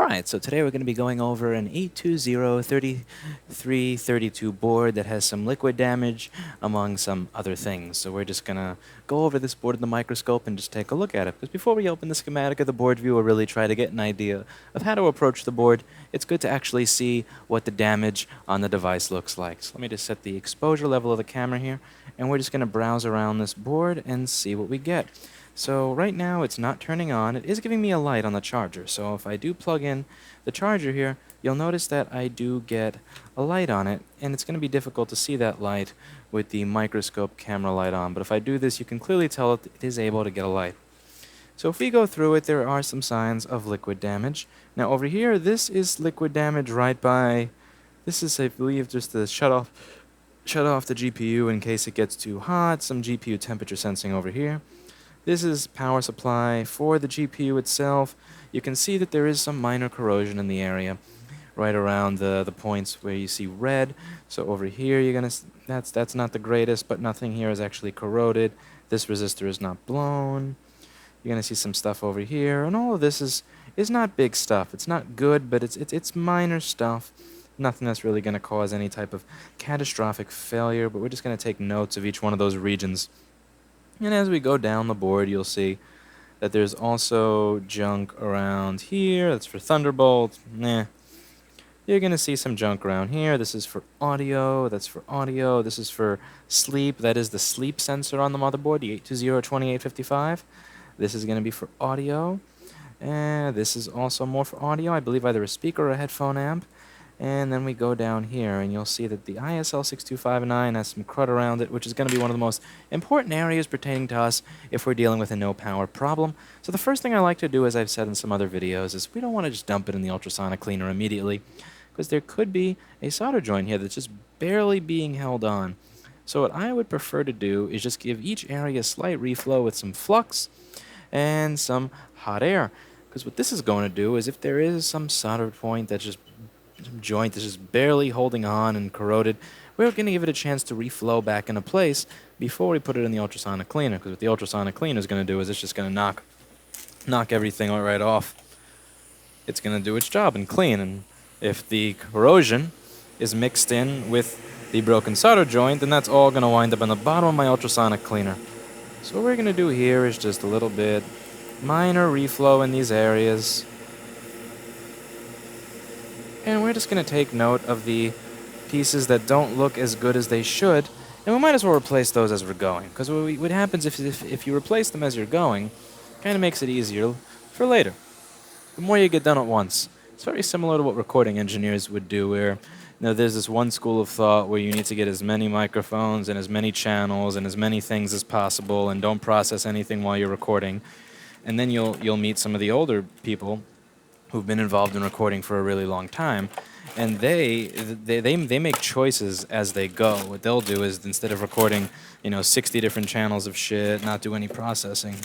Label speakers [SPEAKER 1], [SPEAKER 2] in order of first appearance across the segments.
[SPEAKER 1] Alright, so today we're going to be going over an 820-3332 board that has some liquid damage among some other things. So we're just going to go over this board in the microscope and just take a look at it. Because before we open the schematic of the board view or really try to get an idea of how to approach the board, it's good to actually see what the damage on the device looks like. So let me just set the exposure level of the camera here, and we're just going to browse around this board and see what we get. So right now it's not turning on. It is giving me a light on the charger. So if I do plug in the charger here, you'll notice that I do get a light on it, and it's going to be difficult to see that light with the microscope camera light on. But if I do this, you can clearly tell it is able to get a light. So if we go through it, there are some signs of liquid damage. Now over here, this is liquid damage right by, this is, I believe, just the shut off the GPU in case it gets too hot, some GPU temperature sensing over here. This is power supply for the GPU itself. You can see that there is some minor corrosion in the area right around the points where you see red. So over here you're gonna that's not the greatest, but nothing here is actually corroded. This resistor is not blown. You're gonna see some stuff over here, and all of this is not big stuff. It's not good, but it's minor stuff. Nothing that's really gonna cause any type of catastrophic failure, but we're just gonna take notes of each one of those regions. And as we go down the board, you'll see that there's also junk around here. That's for Thunderbolt. Nah. You're going to see some junk around here. This is for audio. That's for audio. This is for sleep. That is the sleep sensor on the motherboard, the 820-2855. This is going to be for audio. And this is also more for audio. I believe either a speaker or a headphone amp. And then we go down here, and you'll see that the ISL 6259 has some crud around it, which is going to be one of the most important areas pertaining to us if we're dealing with a no-power problem. So the first thing I like to do, as I've said in some other videos, is we don't want to just dump it in the ultrasonic cleaner immediately, because there could be a solder joint here that's just barely being held on. So what I would prefer to do is just give each area a slight reflow with some flux and some hot air. Because what this is going to do is, if there is some solder point that's just some joint that's just barely holding on and corroded, we're going to give it a chance to reflow back into place before we put it in the ultrasonic cleaner. Because what the ultrasonic cleaner is going to do is it's just going to knock everything right off. It's going to do its job and clean. And if the corrosion is mixed in with the broken solder joint, then that's all going to wind up on the bottom of my ultrasonic cleaner. So what we're going to do here is just a little bit minor reflow in these areas. And we're just going to take note of the pieces that don't look as good as they should, and we might as well replace those as we're going. Because what happens if you replace them as you're going, kind of makes it easier for later. The more you get done at once. It's very similar to what recording engineers would do, where there's this one school of thought where you need to get as many microphones and as many channels and as many things as possible, and don't process anything while you're recording. And then you'll meet some of the older people who've been involved in recording for a really long time, and they make choices as they go. What they'll do is, instead of recording 60 different channels of shit, not do any processing,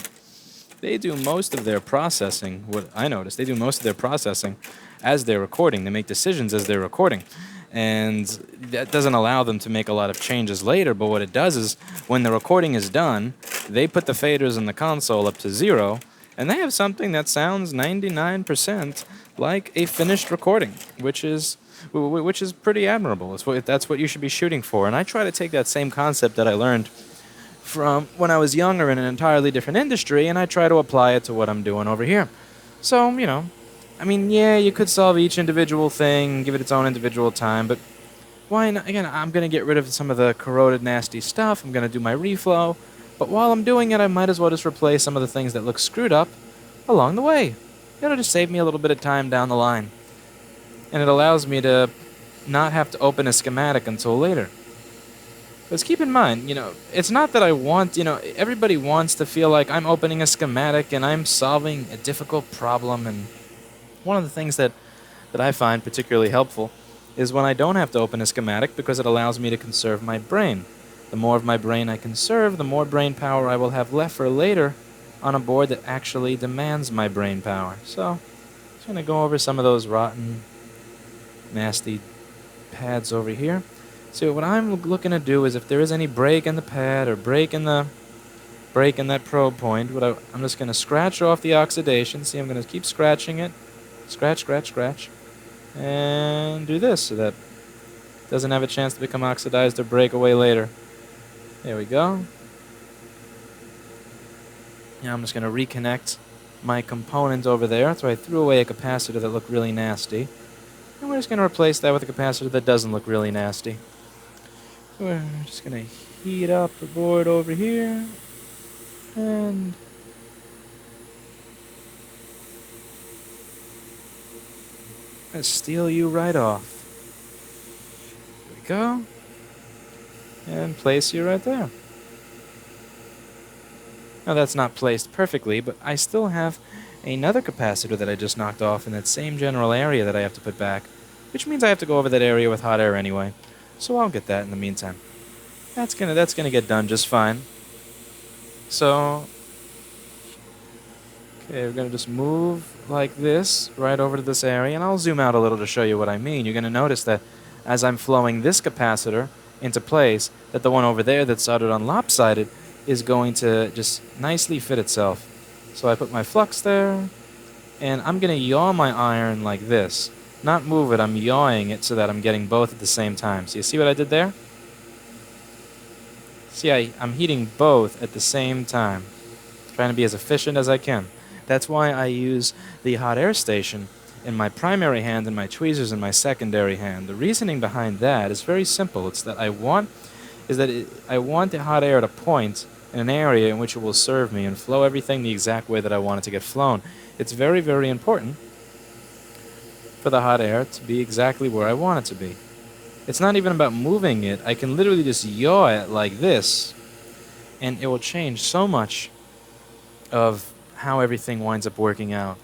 [SPEAKER 1] they do most of their processing. What I noticed, they do most of their processing as they're recording. They make decisions as they're recording, and that doesn't allow them to make a lot of changes later. But what it does is, when the recording is done, they put the faders in the console up to 0, and they have something that sounds 99% like a finished recording, which is pretty admirable. That's what you should be shooting for. And I try to take that same concept that I learned from when I was younger in an entirely different industry, and I try to apply it to what I'm doing over here. So, I mean, yeah, you could solve each individual thing, give it its own individual time, but why not? Again, I'm going to get rid of some of the corroded, nasty stuff. I'm going to do my reflow. But while I'm doing it, I might as well just replace some of the things that look screwed up along the way. It'll just save me a little bit of time down the line. And it allows me to not have to open a schematic until later. Because keep in mind, it's not that I want, everybody wants to feel like I'm opening a schematic and I'm solving a difficult problem. And one of the things that I find particularly helpful is when I don't have to open a schematic, because it allows me to conserve my brain. The more of my brain I conserve, the more brain power I will have left for later on a board that actually demands my brain power. So, I'm just going to go over some of those rotten, nasty pads over here. So what I'm looking to do is, if there is any break in the pad or break in that probe point, I'm just going to scratch off the oxidation. See, I'm going to keep scratching it, scratch, scratch, scratch, and do this so that it doesn't have a chance to become oxidized or break away later. There we go. Now I'm just going to reconnect my component over there. So I threw away a capacitor that looked really nasty. And we're just going to replace that with a capacitor that doesn't look really nasty. So we're just going to heat up the board over here. And let's steal you right off. There we go. And place you right there. Now that's not placed perfectly, but I still have another capacitor that I just knocked off in that same general area that I have to put back, which means I have to go over that area with hot air anyway. So I'll get that in the meantime. That's gonna get done just fine. So okay, we're gonna just move like this right over to this area, and I'll zoom out a little to show you what I mean. You're gonna notice that as I'm flowing this capacitor into place, that the one over there that's soldered on lopsided is going to just nicely fit itself. So I put my flux there, and I'm going to yaw my iron like this. Not move it, I'm yawing it so that I'm getting both at the same time. So you see what I did there? See, I'm heating both at the same time. Trying to be as efficient as I can. That's why I use the hot air station in my primary hand and my tweezers in my secondary hand. The reasoning behind that is very simple. It's that I want the hot air to point in an area in which it will serve me and flow everything the exact way that I want it to get flown. It's very, very important for the hot air to be exactly where I want it to be. It's not even about moving it. I can literally just yaw it like this, and it will change so much of how everything winds up working out.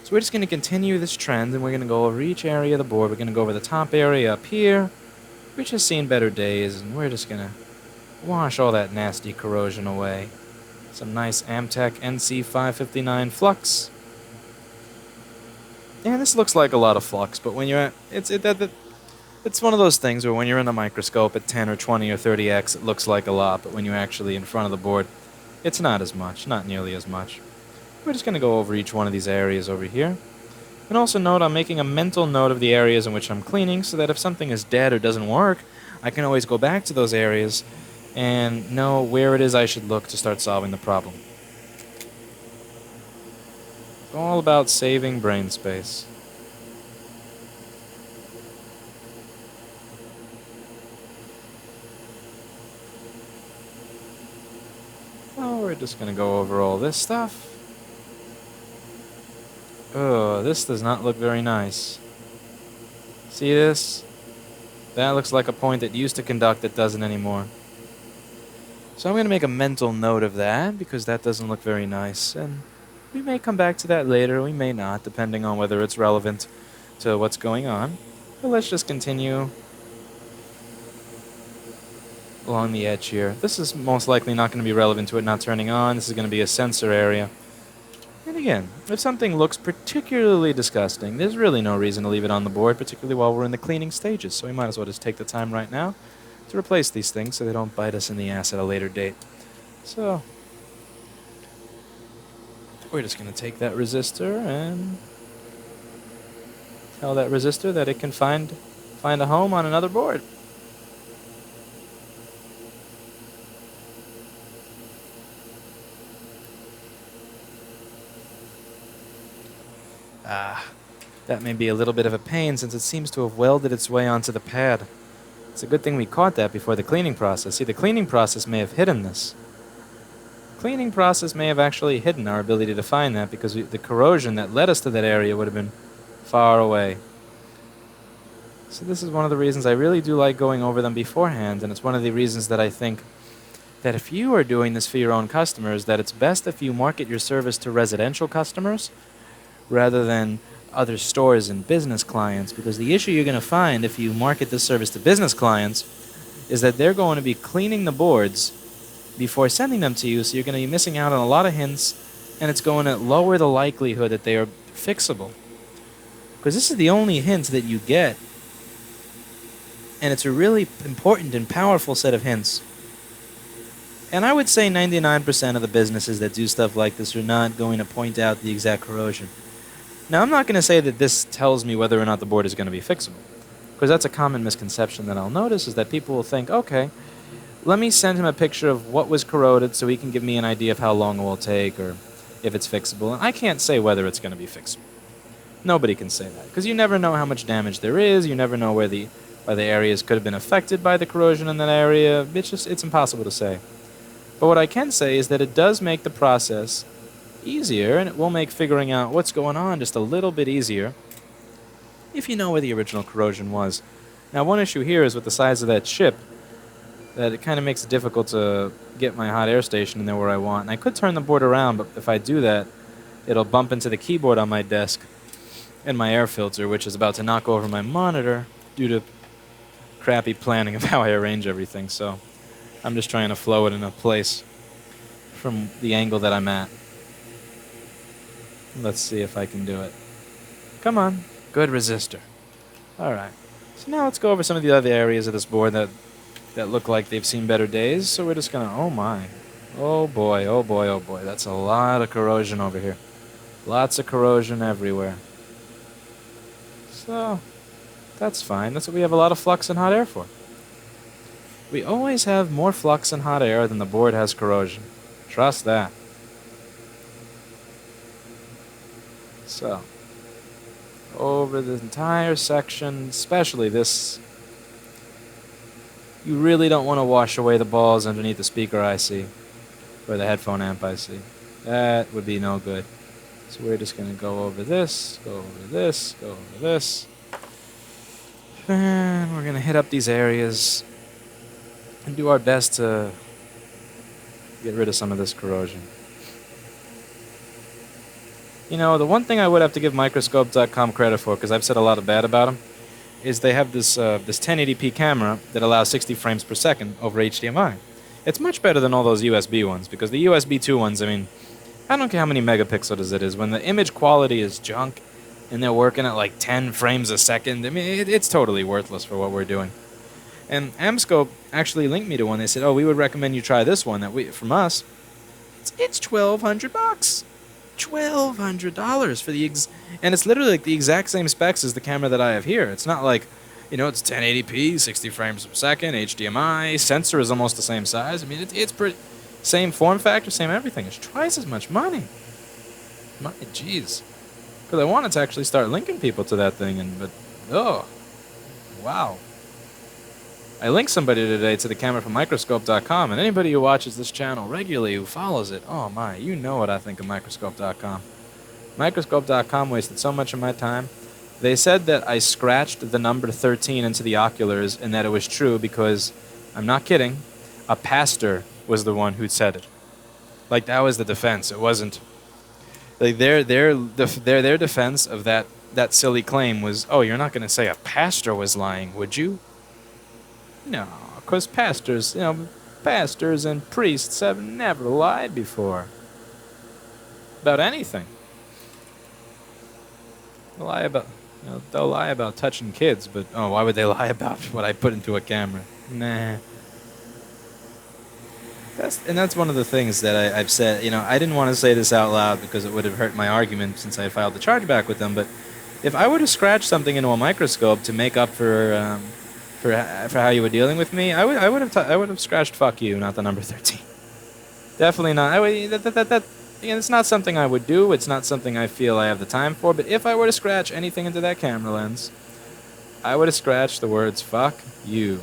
[SPEAKER 1] So we're just going to continue this trend, and we're going to go over each area of the board. We're going to go over the top area up here, which has seen better days, and we're just going to wash all that nasty corrosion away. Some nice Amtech NC559 flux. And this looks like a lot of flux, but when you're at, it's one of those things where when you're in a microscope at 10 or 20 or 30x, it looks like a lot, but when you're actually in front of the board, it's not as much, not nearly as much. We're just going to go over each one of these areas over here. And also note, I'm making a mental note of the areas in which I'm cleaning so that if something is dead or doesn't work, I can always go back to those areas and know where it is I should look to start solving the problem. It's all about saving brain space. Oh, we're just going to go over all this stuff. Oh, this does not look very nice. See this? That looks like a point that used to conduct that doesn't anymore. So I'm going to make a mental note of that because that doesn't look very nice. And we may come back to that later, we may not, depending on whether it's relevant to what's going on. But let's just continue along the edge here. This is most likely not going to be relevant to it not turning on. This is going to be a sensor area. And again, if something looks particularly disgusting, there's really no reason to leave it on the board, particularly while we're in the cleaning stages. So we might as well just take the time right now to replace these things so they don't bite us in the ass at a later date. So we're just going to take that resistor and tell that resistor that it can find a home on another board. That may be a little bit of a pain since it seems to have welded its way onto the pad. It's a good thing we caught that before the cleaning process. See, the cleaning process may have hidden this. The cleaning process may have actually hidden our ability to find that because the corrosion that led us to that area would have been far away. So this is one of the reasons I really do like going over them beforehand, and it's one of the reasons that I think that if you are doing this for your own customers, that it's best if you market your service to residential customers rather than other stores and business clients, because the issue you're going to find if you market this service to business clients is that they're going to be cleaning the boards before sending them to you, so you're going to be missing out on a lot of hints, and it's going to lower the likelihood that they are fixable. Because this is the only hint that you get, and it's a really important and powerful set of hints. And I would say 99% of the businesses that do stuff like this are not going to point out the exact corrosion. Now, I'm not going to say that this tells me whether or not the board is going to be fixable, because that's a common misconception that I'll notice, is that people will think, okay, let me send him a picture of what was corroded so he can give me an idea of how long it will take or if it's fixable. And I can't say whether it's going to be fixable. Nobody can say that, because you never know how much damage there is. You never know where the areas could have been affected by the corrosion in that area. It's impossible to say. But what I can say is that it does make the process easier, and it will make figuring out what's going on just a little bit easier if you know where the original corrosion was. Now, one issue here is with the size of that chip, that it kind of makes it difficult to get my hot air station in there where I want. And I could turn the board around, but if I do that, it'll bump into the keyboard on my desk and my air filter, which is about to knock over my monitor due to crappy planning of how I arrange everything. So I'm just trying to flow it in a place from the angle that I'm at. Let's see if I can do it. Come on. Good resistor. Alright. So now let's go over some of the other areas of this board that look like they've seen better days. So we're just going to... Oh my. Oh boy, oh boy, oh boy. That's a lot of corrosion over here. Lots of corrosion everywhere. So, that's fine. That's what we have a lot of flux and hot air for. We always have more flux and hot air than the board has corrosion. Trust that. So, over the entire section, especially this, you really don't want to wash away the balls underneath the speaker IC or the headphone amp IC. That would be no good. So we're just going to go over this, go over this, go over this. And we're going to hit up these areas and do our best to get rid of some of this corrosion. You know, the one thing I would have to give Microscope.com credit for, because I've said a lot of bad about them, is they have this 1080p camera that allows 60 frames per second over HDMI. It's much better than all those USB ones, because the USB 2 ones, I mean, I don't care how many megapixels it is. When the image quality is junk and they're working at like 10 frames a second, I mean, it's totally worthless for what we're doing. And Amscope actually linked me to one. They said, oh, we would recommend you try this one from us. It's $1,200. $1,200 for the and it's literally like the exact same specs as the camera that I have here. It's not like, you know, it's 1080p, 60 frames per second, HDMI, sensor is almost the same size. I mean, it's pretty, same form factor, same everything. It's twice as much money. Jeez. Because I wanted to actually start linking people to that thing, but oh, wow. I linked somebody today to the camera from Microscope.com, and anybody who watches this channel regularly, who follows it, oh my, you know what I think of Microscope.com. Microscope.com wasted so much of my time. They said that I scratched the number 13 into the oculars, and that it was true because, I'm not kidding, a pastor was the one who said it. Like, that was the defense. It wasn't... Like, their defense of that silly claim was, oh, you're not going to say a pastor was lying, would you? No, because pastors, you know, pastors and priests have never lied before. About anything. They'll lie about touching kids, but, oh, why would they lie about what I put into a camera? Nah. That's one of the things that I've said. You know, I didn't want to say this out loud because it would have hurt my argument since I filed the chargeback with them, but if I were to scratch something into a microscope to make up for how you were dealing with me, I would have scratched "fuck you," not the number 13. Definitely not. It's not something I would do. It's not something I feel I have the time for. But if I were to scratch anything into that camera lens, I would have scratched the words "fuck you."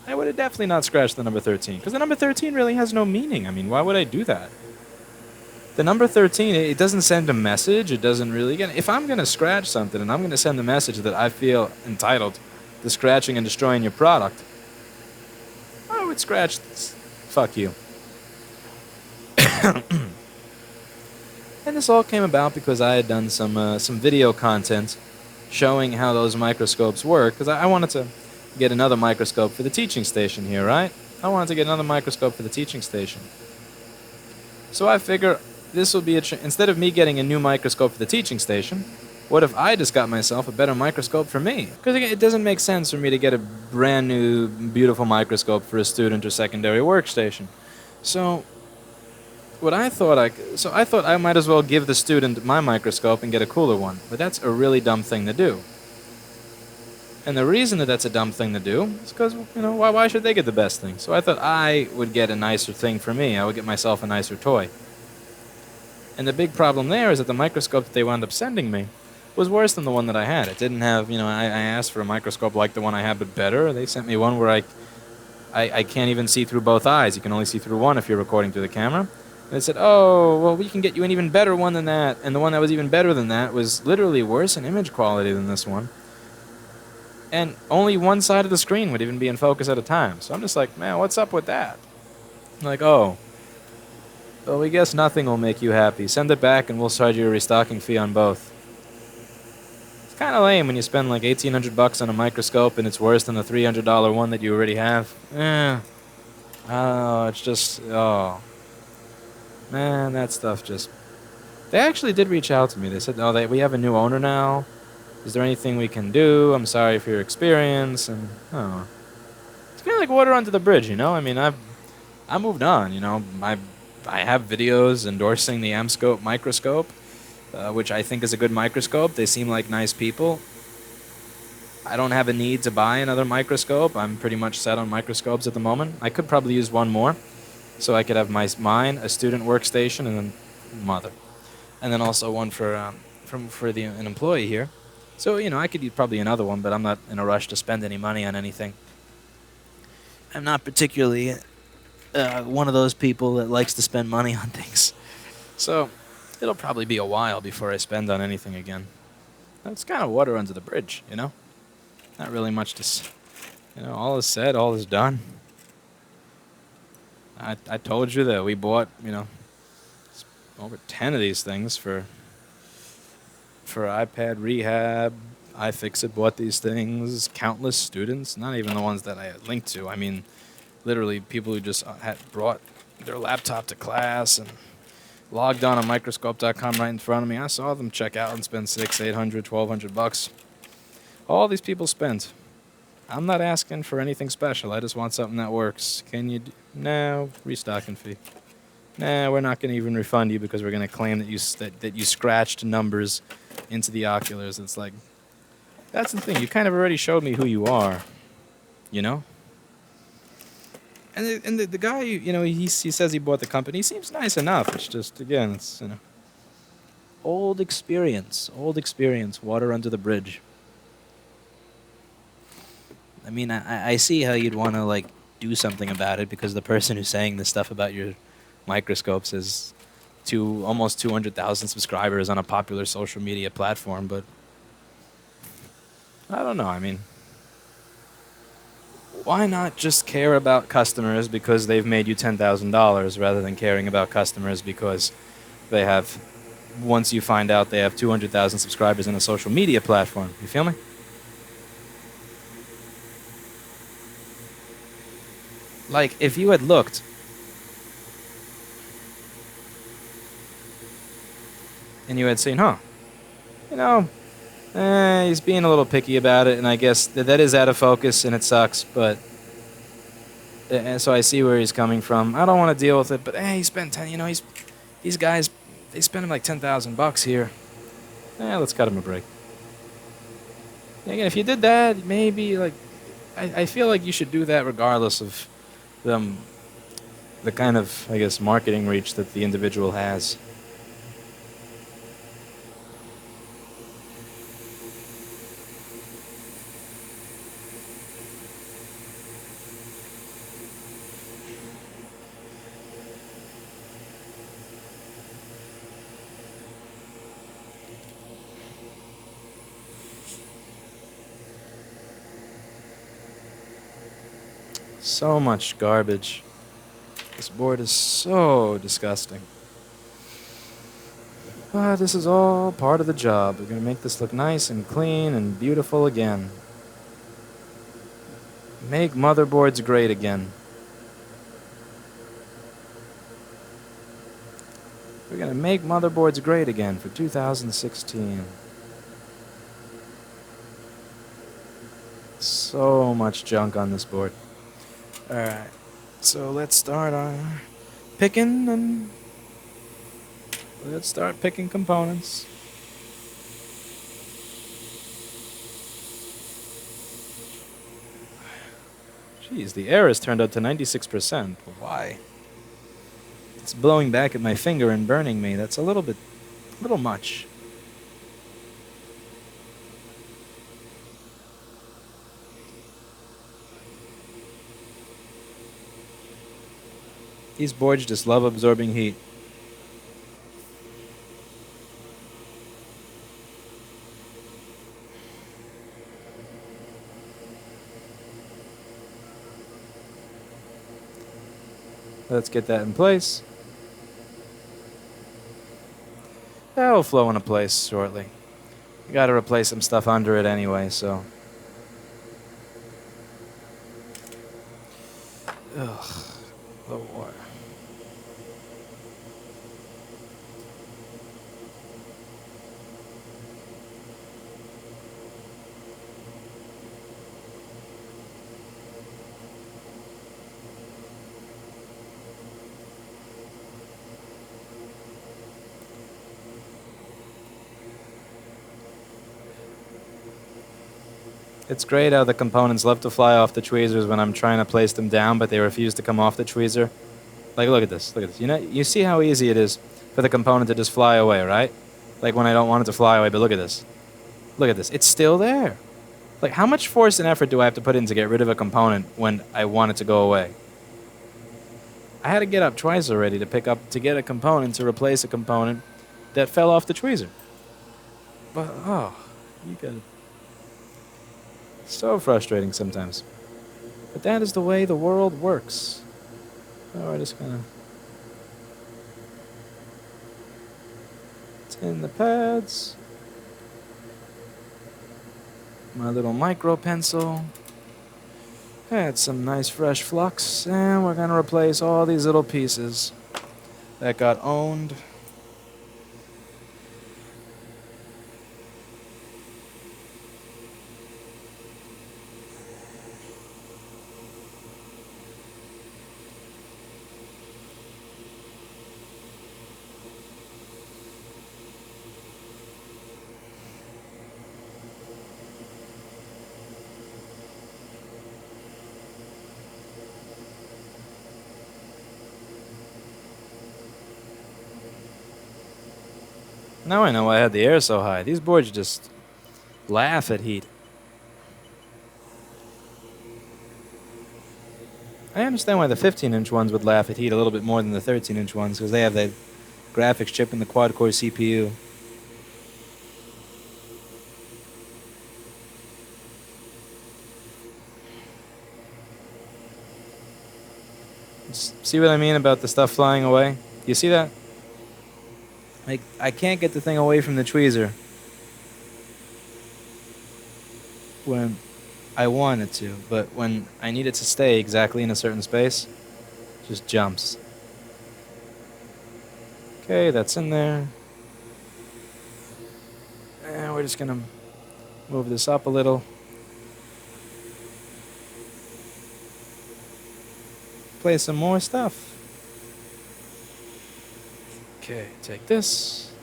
[SPEAKER 1] I would have definitely not scratched the number 13, because the number 13 really has no meaning. I mean, why would I do that? The number 13, it doesn't send a message. It doesn't really... Again, if I'm going to scratch something and I'm going to send a message that I feel entitled to scratching and destroying your product, I would scratch "fuck you." And this all came about because I had done some video content showing how those microscopes work, because I wanted to get another microscope for the teaching station here, right? I wanted to get another microscope for the teaching station. So I figure this will be instead of me getting a new microscope for the teaching station, what if I just got myself a better microscope for me? Because it doesn't make sense for me to get a brand new, beautiful microscope for a student or secondary workstation. So what I thought so I thought I might as well give the student my microscope and get a cooler one, but that's a really dumb thing to do. And the reason that that's a dumb thing to do is because, why should they get the best thing? So I thought I would get a nicer thing for me. I would get myself a nicer toy. And the big problem there is that the microscope that they wound up sending me was worse than the one that I had. It didn't have, I asked for a microscope like the one I had, but better. They sent me one where I can't even see through both eyes. You can only see through one if you're recording through the camera. And they said, oh, well, we can get you an even better one than that. And the one that was even better than that was literally worse in image quality than this one. And only one side of the screen would even be in focus at a time. So I'm just like, man, what's up with that? I'm like, oh, well, we guess nothing will make you happy. Send it back and we'll charge you a restocking fee on both. It's kind of lame when you spend like $1,800 on a microscope and it's worse than the $300 one that you already have. Oh, it's just, oh. Man, that stuff just... They actually did reach out to me. They said, oh, we have a new owner now. Is there anything we can do? I'm sorry for your experience. And, oh. It's kind of like water under the bridge, I mean, I moved on, I have videos endorsing the Amscope microscope, which I think is a good microscope. They seem like nice people. I don't have a need to buy another microscope. I'm pretty much set on microscopes at the moment. I could probably use one more, so I could have mine, a student workstation, and then mother, and then also one for an employee here. So I could use probably another one, but I'm not in a rush to spend any money on anything. I'm not particularly one of those people that likes to spend money on things. So it'll probably be a while before I spend on anything again. That's kind of water under the bridge, Not really much to... all is said, all is done. I told you that we bought, over 10 of these things for iPad rehab. iFixit bought these things. Countless students, not even the ones that I had linked to. I mean, literally people who just had brought their laptop to class and logged on microscope.com right in front of me. I saw them check out and spend $600, $800, $1,200. All these people spend. I'm not asking for anything special. I just want something that works. Can you... No, restocking fee. Nah, we're not going to even refund you because we're going to claim that you scratched numbers into the oculars. It's like, that's the thing. You kind of already showed me who you are, And the guy, he says he bought the company. He seems nice enough. It's just, again, it's, old experience, water under the bridge. I mean, I see how you'd want to, do something about it because the person who's saying this stuff about your microscopes is almost 200,000 subscribers on a popular social media platform, but I don't know. I mean, why not just care about customers because they've made you $10,000 rather than caring about customers because they have, once you find out they have 200,000 subscribers on a social media platform? You feel me? Like, if you had looked and you had seen, he's being a little picky about it, and I guess that is out of focus, and it sucks, but... And so I see where he's coming from. I don't want to deal with it, but, he spent 10, these guys, they spent him like $10,000 here. Let's cut him a break. Again, if you did that, maybe, I feel like you should do that regardless of the kind of, I guess, marketing reach that the individual has. So much garbage. This board is so disgusting. But this is all part of the job. We're going to make this look nice and clean and beautiful again. Make motherboards great again. We're going to make motherboards great again for 2016. So much junk on this board. Alright, so let's start our picking and Let's start picking components. Jeez, the air has turned out to 96%. Why? It's blowing back at my finger and burning me. That's a little much. These boards just love absorbing heat. Let's get that in place. That'll flow into place shortly. We gotta replace some stuff under it anyway, so. Ugh, low water. It's great how the components love to fly off the tweezers when I'm trying to place them down, but they refuse to come off the tweezer. Like, look at this. Look at this. You see how easy it is for the component to just fly away, right? Like when I don't want it to fly away, but look at this. Look at this. It's still there. Like, how much force and effort do I have to put in to get rid of a component when I want it to go away? I had to get up twice already to get a component to replace a component that fell off the tweezer. But, oh, you gotta... So frustrating sometimes. But that is the way the world works. Oh, we're just gonna tin the pads. My little micro pencil. Add some nice fresh flux, and we're gonna replace all these little pieces that got owned. Now I know why I had the air so high. These boards just laugh at heat. I understand why the 15-inch ones would laugh at heat a little bit more than the 13-inch ones, because they have the graphics chip and the quad-core CPU. See what I mean about the stuff flying away? You see that? Like, I can't get the thing away from the tweezer when I want it to, but when I need it to stay exactly in a certain space, it just jumps. Okay, that's in there. And we're just gonna move this up a little. Play some more stuff. Okay, take this.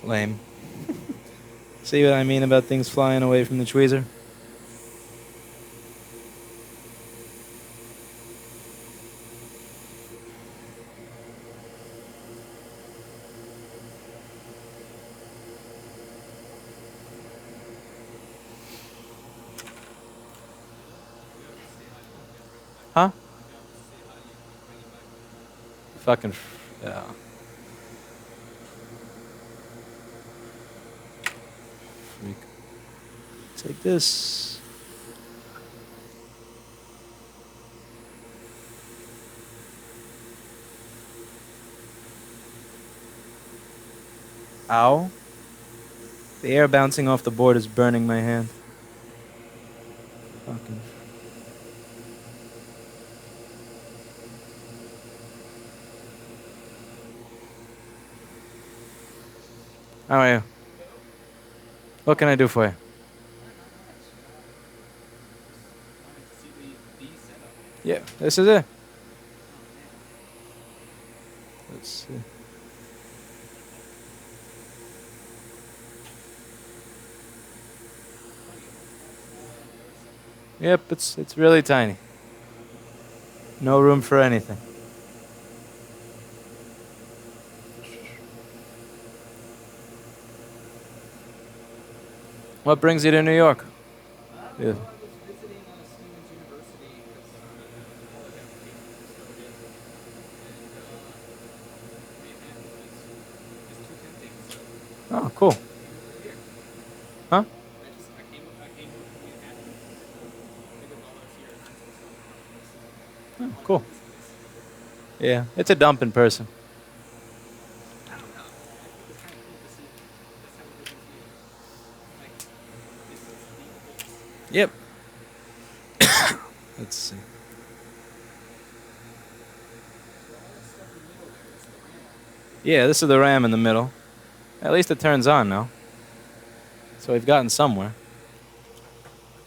[SPEAKER 1] Lame. See what I mean about things flying away from the tweezer? Huh? Fucking... yeah. Freak. Take this. Ow. The air bouncing off the board is burning my hand. Fucking... How are you? What can I do for you? Yeah, this is it. Let's see. Yep, it's really tiny. No room for anything. What brings you to New York? Yeah. Oh, cool. Huh? Oh, cool. Yeah, it's a dump in person. Yep. Let's see. Yeah, this is the RAM in the middle. At least it turns on now. So we've gotten somewhere.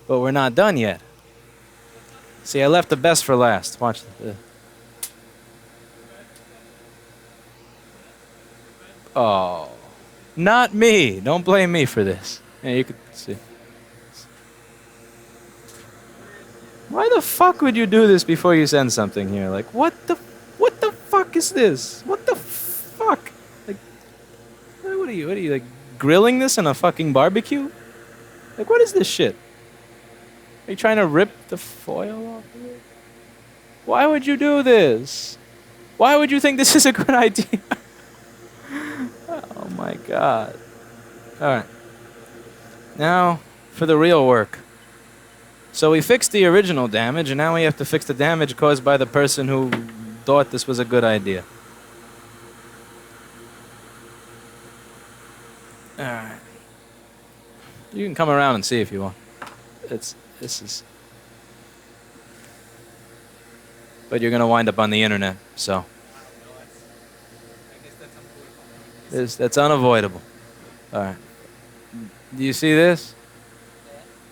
[SPEAKER 1] But we're not done yet. See, I left the best for last. Watch this. Oh. Not me. Don't blame me for this. Yeah, you could see. Why the fuck would you do this before you send something here? Like, what the fuck is this? What the fuck? Like, what are you, like, grilling this in a fucking barbecue? Like, what is this shit? Are you trying to rip the foil off of it? Why would you do this? Why would you think this is a good idea? Oh my god. Alright. Now, for the real work. So we fixed the original damage, and now we have to fix the damage caused by the person who thought this was a good idea. Alright. You can come around and see if you want. This is... But you're going to wind up on the internet, so... That's unavoidable. Alright. Do you see this?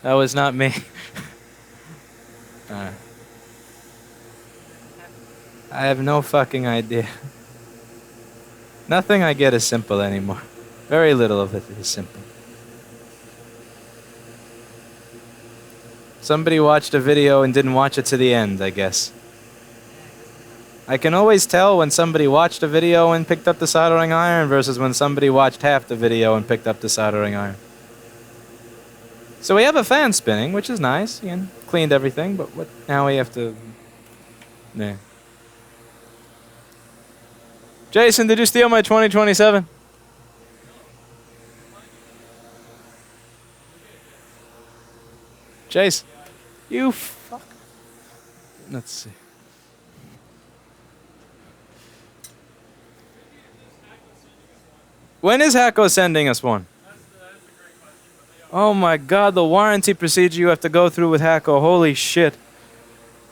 [SPEAKER 1] That was not me. Alright. I have no fucking idea. Nothing I get is simple anymore. Very little of it is simple. Somebody watched a video and didn't watch it to the end, I guess. I can always tell when somebody watched a video and picked up the soldering iron versus when somebody watched half the video and picked up the soldering iron. So we have a fan spinning, which is nice. Again, cleaned everything, but what? Now we have to... Nah. Jason, did you steal my 2027? Jason, you fuck. Let's see. When is HAKKO sending us one? Oh my god, the warranty procedure you have to go through with HAKKO. Holy shit.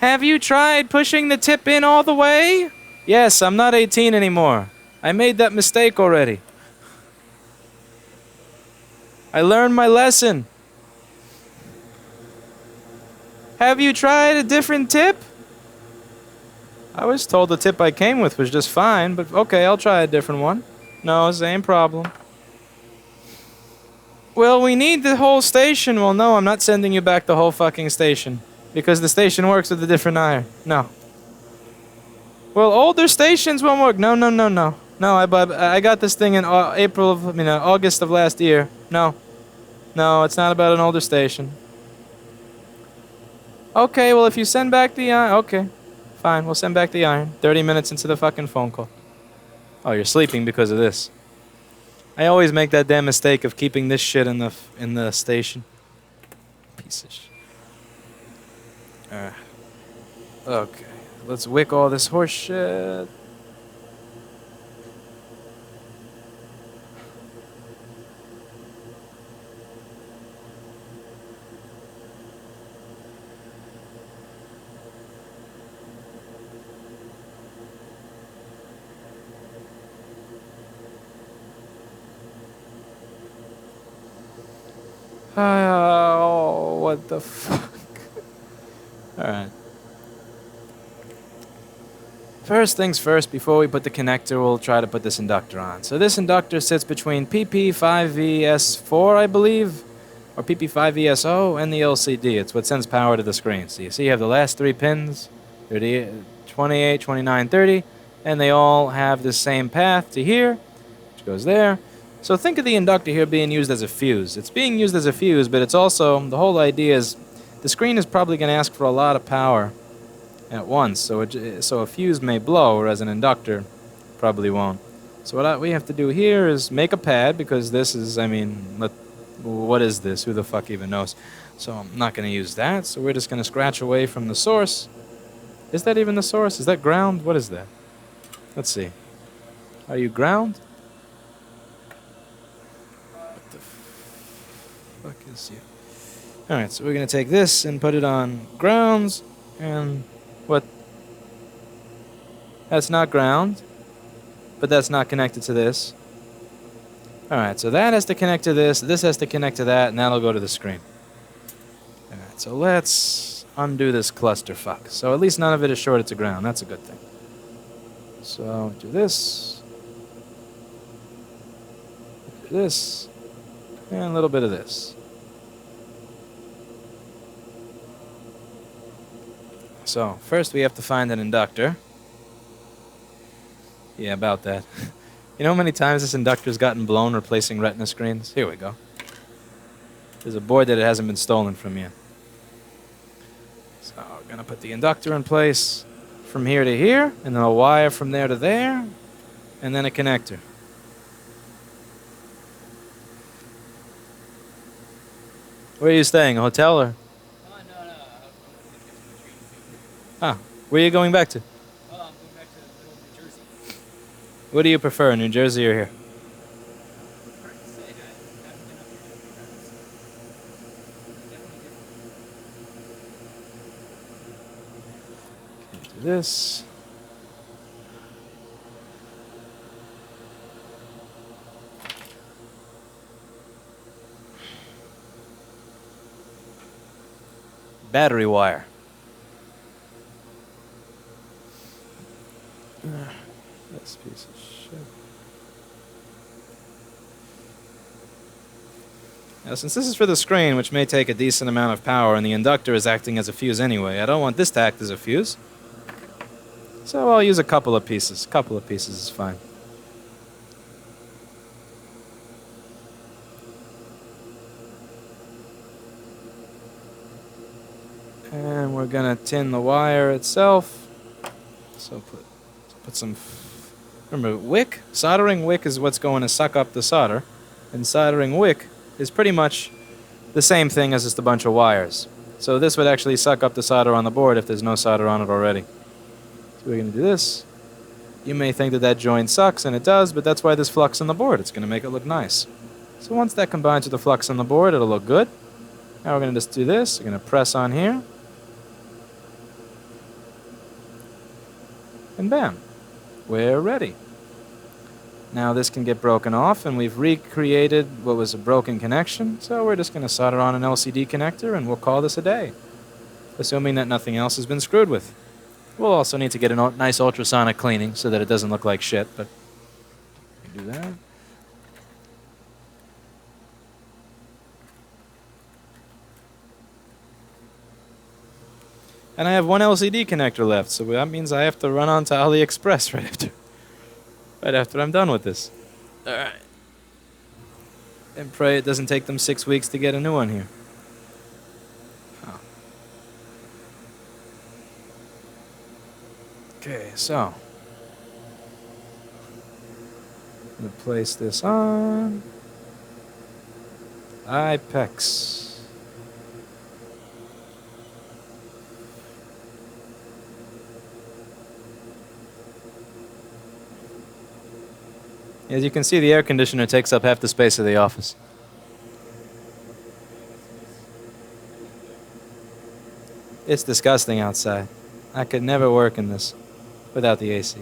[SPEAKER 1] Have you tried pushing the tip in all the way? Yes, I'm not 18 anymore. I made that mistake already. I learned my lesson. Have you tried a different tip? I was told the tip I came with was just fine, but okay, I'll try a different one. No, same problem. Well, we need the whole station. Well, no, I'm not sending you back the whole fucking station. Because the station works with a different iron. No. Well, older stations won't work. No, no, no, no. No, I got this thing in August of last year. No. No, it's not about an older station. Okay, well, if you send back the iron... Okay. Fine, we'll send back the iron. 30 minutes into the fucking phone call. Oh, you're sleeping because of this. I always make that damn mistake of keeping this shit in the station. Piece of shit. Okay, let's wick all this horse shit. Oh, what the fuck? Alright. First things first, before we put the connector, we'll try to put this inductor on. So this inductor sits between PP5VS4, I believe, or PP5VSO, and the LCD. It's what sends power to the screen. So you see you have the last three pins, 30, 28, 29, 30, and they all have the same path to here, which goes there. So think of the inductor here being used as a fuse. It's being used as a fuse, but it's also, the whole idea is, the screen is probably going to ask for a lot of power at once, so a fuse may blow, whereas an inductor probably won't. So what we have to do here is make a pad, because this is, I mean, what is this? Who the fuck even knows? So I'm not going to use that, so we're just going to scratch away from the source. Is that even the source? Is that ground? What is that? Let's see. Are you ground? What the fuck is you? Alright, so we're going to take this and put it on grounds, and what? That's not ground, but that's not connected to this. Alright, so that has to connect to this has to connect to that, and that'll go to the screen. Alright, so let's undo this clusterfuck. So at least none of it is shorted to ground. That's a good thing. So do this, and a little bit of this. So, first we have to find an inductor. Yeah, about that. You know how many times this inductor's gotten blown replacing Retina screens? Here we go. There's a board that it hasn't been stolen from yet. So, we're going to put the inductor in place from here to here, and then a wire from there to there, and then a connector. Where are you staying? A hotel or? Ah, where are you going back to?
[SPEAKER 2] I'm going back to the middle of New Jersey.
[SPEAKER 1] What do you prefer, New Jersey or here?
[SPEAKER 2] Hard to say. I haven't been up here yet. Definitely different.
[SPEAKER 1] Do this. Battery wire. This piece of shit. Now, since this is for the screen, which may take a decent amount of power, and the inductor is acting as a fuse anyway, I don't want this to act as a fuse. So I'll use a couple of pieces. A couple of pieces is fine. And we're gonna tin the wire itself. So put some. Remember, wick? Soldering wick is what's going to suck up the solder, and soldering wick is pretty much the same thing as just a bunch of wires. So this would actually suck up the solder on the board if there's no solder on it already. So we're gonna do this. You may think that that joint sucks, and it does, but that's why there's flux on the board. It's gonna make it look nice. So once that combines with the flux on the board, it'll look good. Now we're gonna just do this. We're gonna press on here. And bam, we're ready. Now this can get broken off, and we've recreated what was a broken connection, so we're just going to solder on an LCD connector, and we'll call this a day, assuming that nothing else has been screwed with. We'll also need to get a nice ultrasonic cleaning so that it doesn't look like shit, but do that. And I have one LCD connector left, so that means I have to run on to AliExpress right after I'm done with this. Alright. And pray it doesn't take them 6 weeks to get a new one here. Oh. Okay, so. I'm going to place this on. IPEX. As you can see, the air conditioner takes up half the space of the office. It's disgusting outside. I could never work in this without the AC.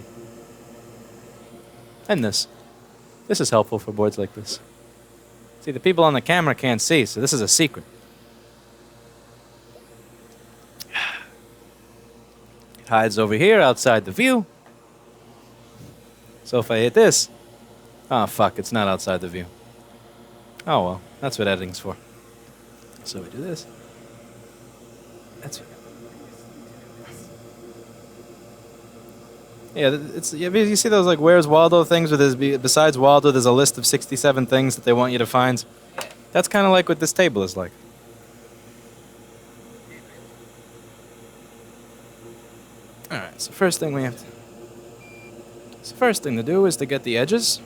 [SPEAKER 1] And this. This is helpful for boards like this. See, the people on the camera can't see, so this is a secret. It hides over here outside the view. So if I hit this, oh fuck, it's not outside the view. Oh well, that's what editing's for. So we do this. That's yeah. It's you see those like Where's Waldo things with his besides Waldo, there's a list of 67 things that they want you to find. That's kind of like what this table is like. All right. So first thing we have to. So first thing to do is to get the edges.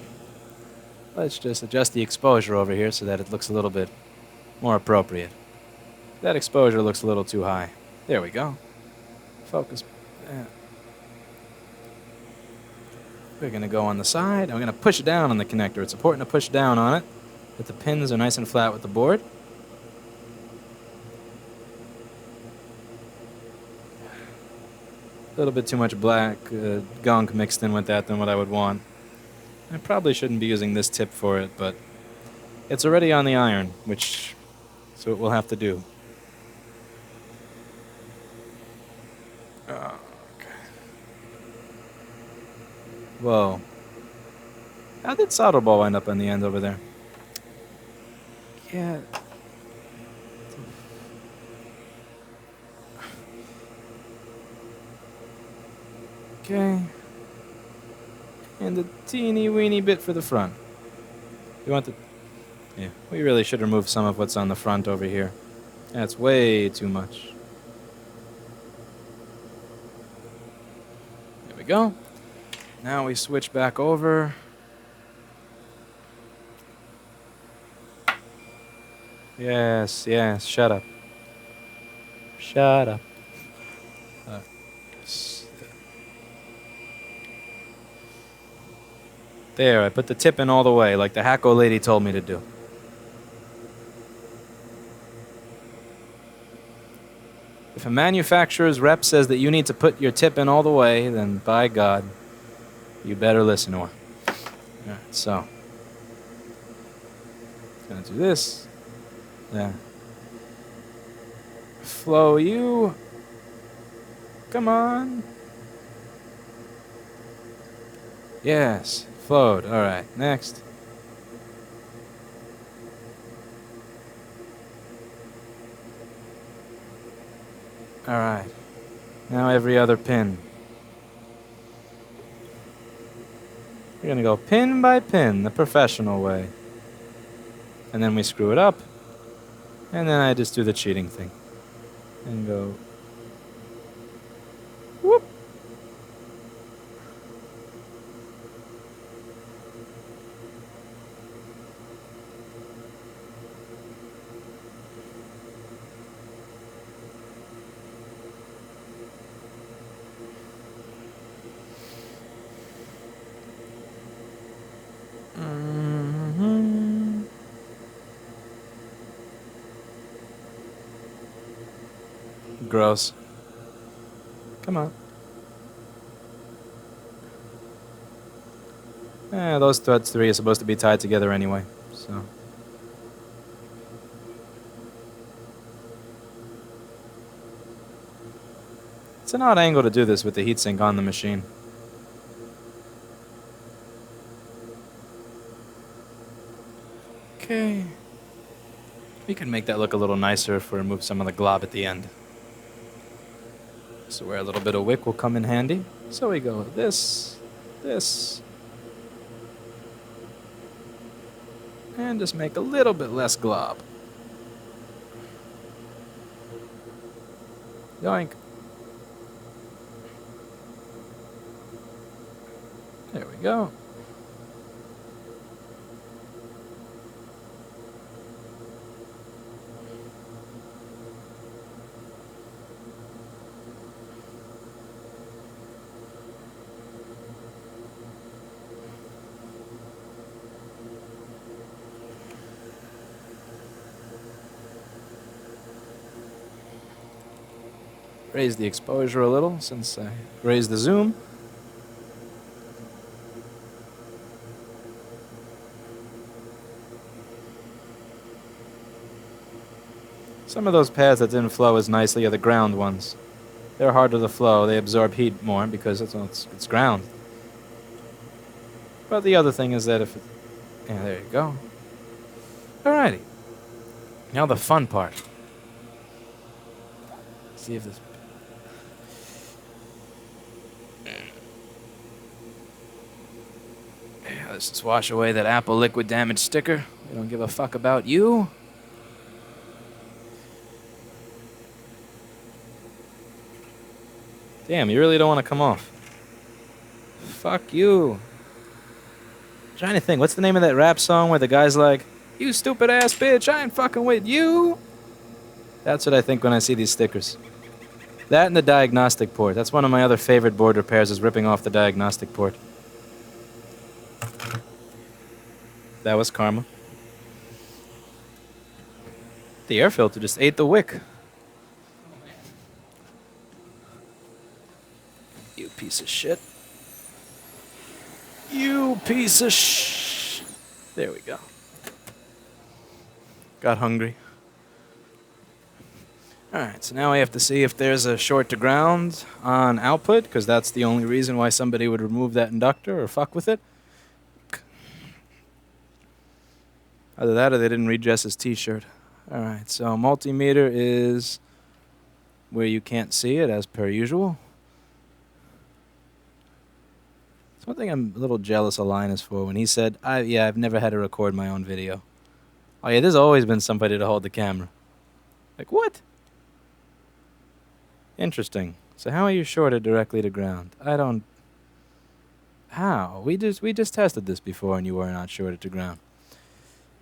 [SPEAKER 1] Let's just adjust the exposure over here so that it looks a little bit more appropriate. That exposure looks a little too high. There we go. Focus. Yeah. We're going to go on the side. I'm going to push down on the connector. It's important to push down on it, that the pins are nice and flat with the board. A little bit too much black gunk mixed in with that than what I would want. I probably shouldn't be using this tip for it, but it's already on the iron, so it will have to do. Okay. Whoa. How did solder ball wind up on the end over there? Yeah. Okay. And a teeny weeny bit for the front. You want the... Yeah, we really should remove some of what's on the front over here. That's way too much. There we go. Now we switch back over. Yes, yes, shut up. Shut up. There, I put the tip in all the way, like the HAKKO lady told me to do. If a manufacturer's rep says that you need to put your tip in all the way, then by God, you better listen to her. Alright, so. Gonna do this. Yeah. Flow you. Come on. Yes. Flowed. All right. Next. All right. Now every other pin. We're going to go pin by pin, the professional way. And then we screw it up. And then I just do the cheating thing. And go... Whoop. Gross. Come on. Those threads three are supposed to be tied together anyway, so. It's an odd angle to do this with the heatsink on the machine. Okay. We can make that look a little nicer if we remove some of the glob at the end. So where a little bit of wick will come in handy. So we go this, this, and just make a little bit less glob. Yoink. There we go. Raise the exposure a little since I raised the zoom. Some of those pads that didn't flow as nicely are the ground ones. They're harder to flow. They absorb heat more because it's ground. But the other thing is that if it... Yeah, there you go. Alrighty. Now the fun part. See if this... Yeah, let's just wash away that Apple liquid damage sticker. We don't give a fuck about you. Damn, you really don't want to come off. Fuck you. I'm trying to think, what's the name of that rap song where the guy's like, "You stupid ass bitch, I ain't fucking with you"? That's what I think when I see these stickers. That and the diagnostic port. That's one of my other favorite board repairs, is ripping off the diagnostic port. That was karma. The air filter just ate the wick. You piece of shit. You piece of shh. There we go. Got hungry. Alright, so now we have to see if there's a short to ground on output, because that's the only reason why somebody would remove that inductor or fuck with it. Either that or they didn't redress his t-shirt. Alright, so multimeter is where you can't see it, as per usual. It's one thing I'm a little jealous of Linus for when he said, I've never had to record my own video. Oh yeah, there's always been somebody to hold the camera. Like, what? Interesting. So how are you shorted directly to ground? I don't... How? We just tested this before and you were not shorted to ground.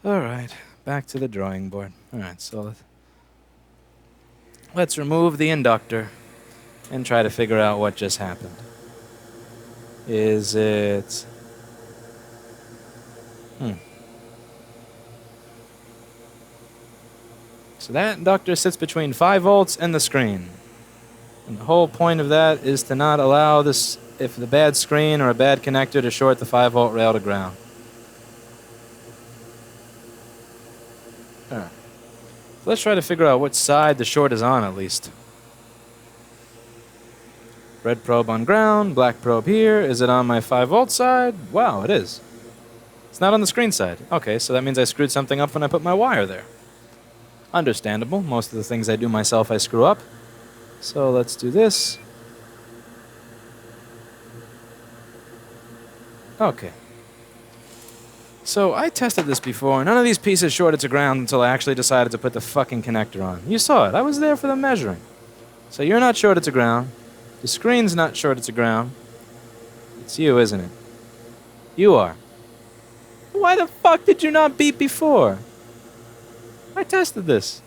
[SPEAKER 1] Alright, back to the drawing board. Alright, so let's remove the inductor and try to figure out what just happened. Is it... So that inductor sits between 5 volts and the screen. And the whole point of that is to not allow this, if the bad screen or a bad connector, to short the 5 volt rail to ground. Alright. So let's try to figure out which side the short is on, at least. Red probe on ground, black probe here. Is it on my 5 volt side? Wow, it is. It's not on the screen side. Okay, so that means I screwed something up when I put my wire there. Understandable. Most of the things I do myself I screw up. So let's do this. Okay. So I tested this before. None of these pieces shorted to ground until I actually decided to put the fucking connector on. You saw it. I was there for the measuring. So you're not shorted to ground. The screen's not shorted to ground. It's you, isn't it? You are. Why the fuck did you not beep before? I tested this.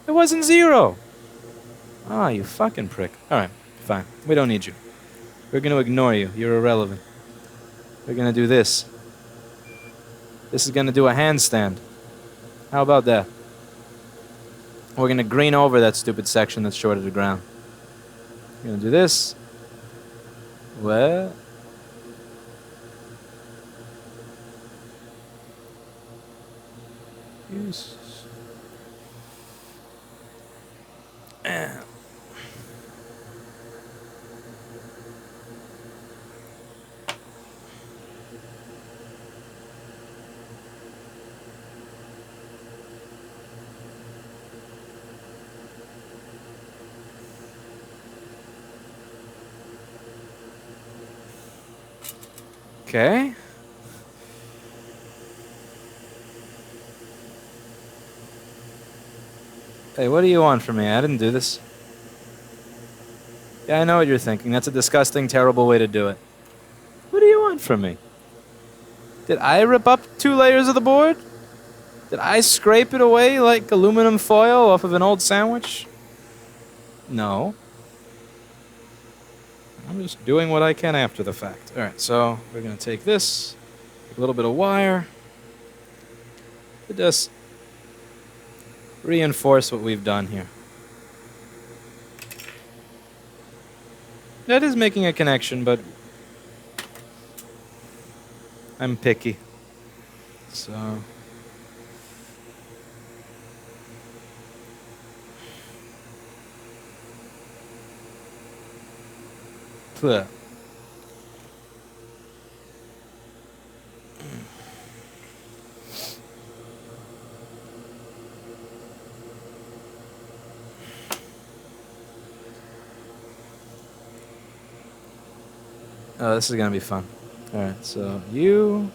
[SPEAKER 1] It wasn't 0. Ah, you fucking prick. Alright, fine. We don't need you. We're going to ignore you. You're irrelevant. We're going to do this. This is going to do a handstand. How about that? We're going to green over that stupid section that's short of the ground. We're going to do this. What? Use. Okay. Hey, what do you want from me? I didn't do this. Yeah, I know what you're thinking. That's a disgusting, terrible way to do it. What do you want from me? Did I rip up 2 layers of the board? Did I scrape it away like aluminum foil off of an old sandwich? No. I'm just doing what I can after the fact. Alright, so we're going to take this, take a little bit of wire, to just reinforce what we've done here. That is making a connection, but I'm picky. So Blech. Oh, this is gonna be fun. Alright, so you...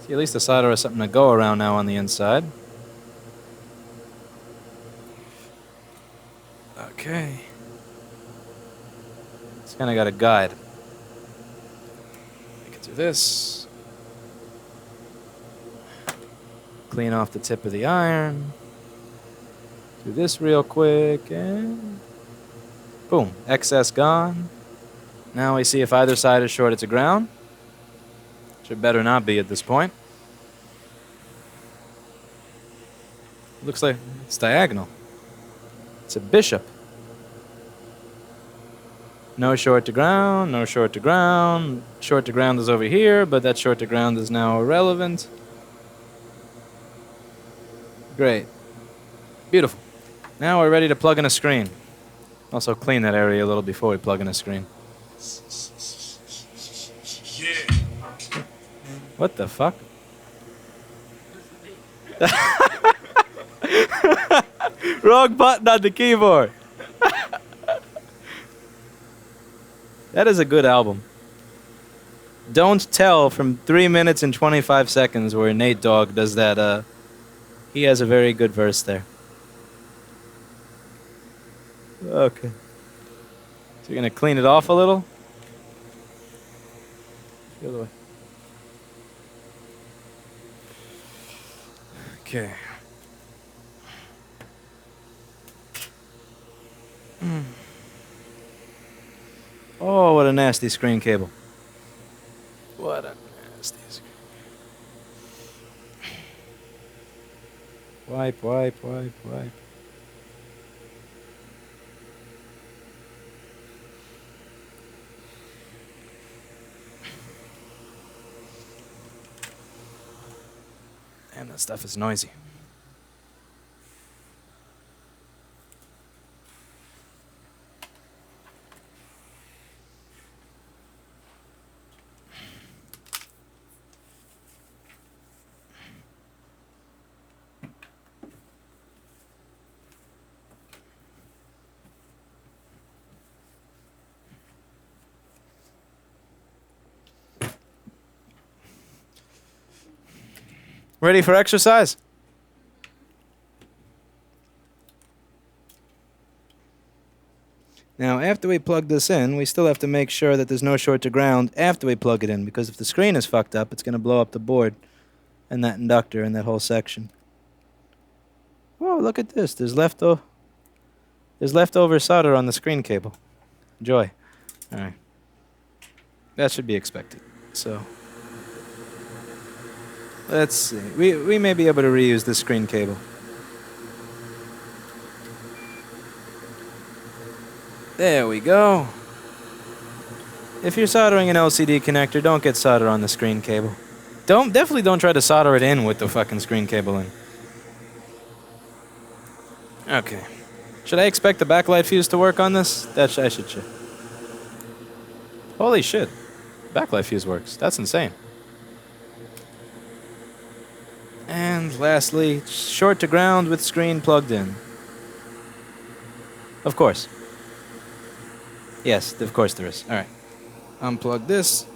[SPEAKER 1] See, at least the solder has something to go around now on the inside. Okay. It's kind of got a guide. I can do this. Clean off the tip of the iron. Do this real quick and... boom. Excess gone. Now we see if either side is shorted to ground. Should better not be at this point. Looks like it's diagonal. It's a bishop. No short to ground, no short to ground. Short to ground is over here, but that short to ground is now irrelevant. Great. Beautiful. Now we're ready to plug in a screen. Also clean that area a little before we plug in a screen.
[SPEAKER 3] Yeah.
[SPEAKER 1] What the fuck? Wrong button on the keyboard. That is a good album. Don't Tell from 3 minutes and 25 seconds where Nate Dogg does that. He has a very good verse there. Okay. So you're going to clean it off a little? The other way. Okay. Oh, what a nasty screen cable. What a nasty screen. Wipe, wipe, wipe, wipe. Damn, that stuff is noisy. Ready for exercise? Now, after we plug this in, we still have to make sure that there's no short to ground after we plug it in, because if the screen is fucked up, it's going to blow up the board and that inductor and that whole section. Whoa, look at this. There's leftover solder on the screen cable. Enjoy. All right. That should be expected. So... let's see. We may be able to reuse this screen cable. There we go. If you're soldering an LCD connector, don't get solder on the screen cable. Definitely don't try to solder it in with the fucking screen cable in. Okay. Should I expect the backlight fuse to work on this? I should check. Holy shit. Backlight fuse works. That's insane. And lastly, short to ground with screen plugged in. Of course. Yes, of course there is. All right. Unplug this.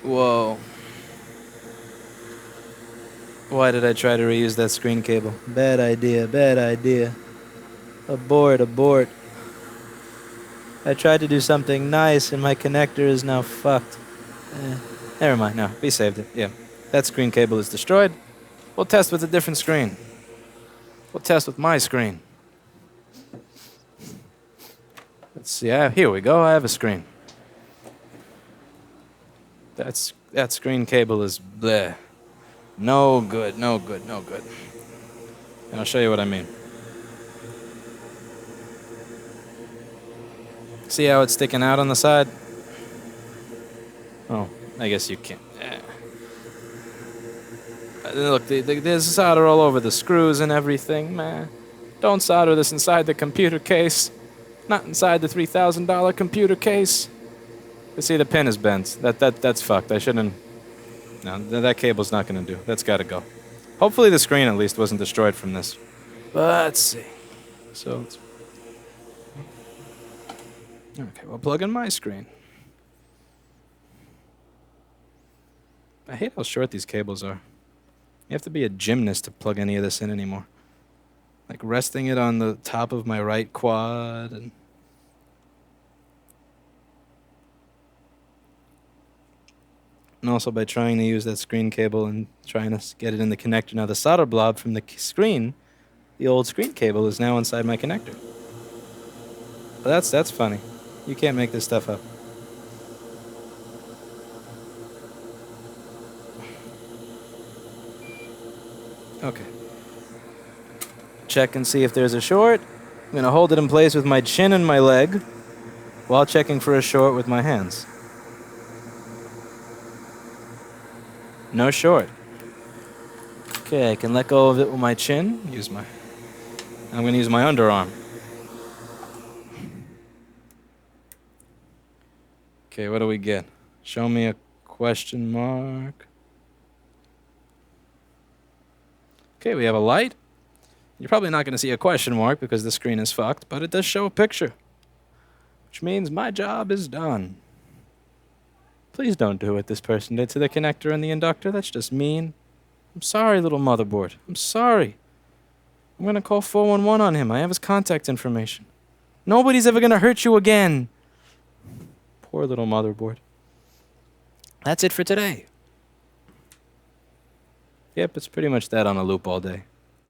[SPEAKER 1] Whoa. Why did I try to reuse that screen cable? Bad idea, bad idea. Abort, abort. I tried to do something nice and my connector is now fucked. Never mind, no, we saved it, yeah. That screen cable is destroyed. We'll test with a different screen. We'll test with my screen. Let's see. Here we go. I have a screen. That screen cable is bleh. No good, no good, no good. And I'll show you what I mean. See how it's sticking out on the side? Oh, I guess you can't. Look, there's solder all over the screws and everything, man. Don't solder this inside the computer case. Not inside the $3,000 computer case. You see, the pin is bent. That's fucked. I shouldn't. No, that cable's not gonna do. That's gotta go. Hopefully the screen at least wasn't destroyed from this. But let's see. So, okay, we'll plug in my screen. I hate how short these cables are. You have to be a gymnast to plug any of this in anymore. Like resting it on the top of my right quad and also by trying to use that screen cable and trying to get it in the connector. Now the solder blob from the screen, the old screen cable, is now inside my connector. But that's funny. You can't make this stuff up. Okay. Check and see if there's a short. I'm going to hold it in place with my chin and my leg while checking for a short with my hands. No short. Okay, I can let go of it with my chin. I'm going to use my underarm. Okay, what do we get? Show me a question mark. Okay, we have a light. You're probably not going to see a question mark because the screen is fucked, but it does show a picture, which means my job is done. Please don't do what this person did to the connector and the inductor. That's just mean. I'm sorry, little motherboard. I'm sorry. I'm going to call 411 on him. I have his contact information. Nobody's ever going to hurt you again. Poor little motherboard. That's it for today. Yep, it's pretty much that on a loop all day.